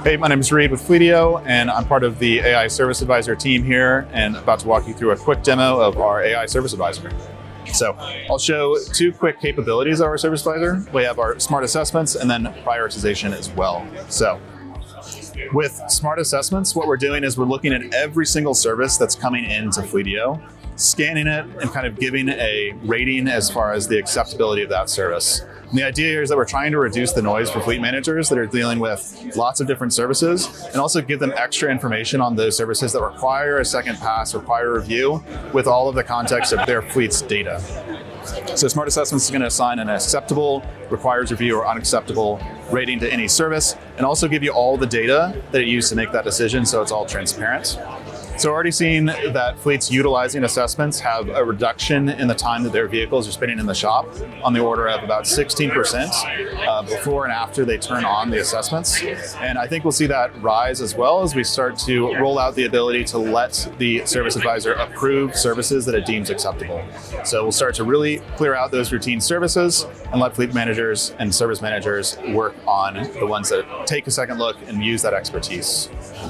Hey, my name is Reed with Fleetio, and I'm part of the AI Service Advisor team here, and about to walk you through a quick demo of our AI Service Advisor. So I'll show two quick capabilities of our Service Advisor. We have our smart assessments and then prioritization as well. So with smart assessments, what we're doing is we're looking at every single service that's coming into Fleetio, scanning it and kind of giving a rating as far as the acceptability of that service. And the idea here is that we're trying to reduce the noise for fleet managers that are dealing with lots of different services, and also give them extra information on those services that require a second pass, require review, with all of the context of their fleet's data. So Smart Assessments is going to assign an acceptable, requires review, or unacceptable rating to any service, and also give you all the data that it used to make that decision, so it's all transparent. So we're already seeing that fleets utilizing assessments have a reduction in the time that their vehicles are spending in the shop on the order of about 16% before and after they turn on the assessments. And I think we'll see that rise as well as we start to roll out the ability to let the service advisor approve services that it deems acceptable. So we'll start to really clear out those routine services and let fleet managers and service managers work on the ones that take a second look and use that expertise.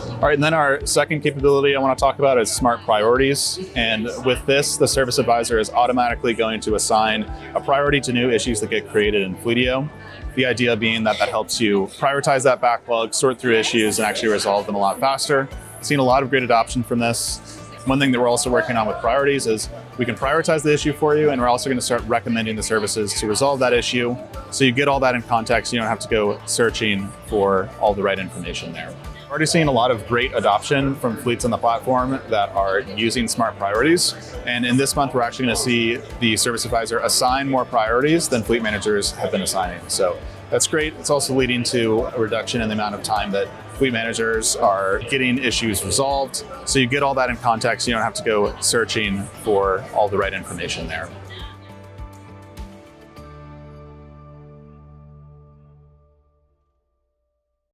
All right, and then our second capability I want to talk about is smart priorities. And with this, the service advisor is automatically going to assign a priority to new issues that get created in Fleetio. The idea being that that helps you prioritize that backlog, sort through issues, and actually resolve them a lot faster. Seen a lot of great adoption from this. One thing that we're also working on with priorities is we can prioritize the issue for you, and we're also going to start recommending the services to resolve that issue. So you get all that in context. You don't have to go searching for all the right information there. We're already seeing a lot of great adoption from fleets on the platform that are using smart priorities. And in this month, we're actually going to see the service advisor assign more priorities than fleet managers have been assigning. So that's great. It's also leading to a reduction in the amount of time that fleet managers are getting issues resolved. So you get all that in context. You don't have to go searching for all the right information there.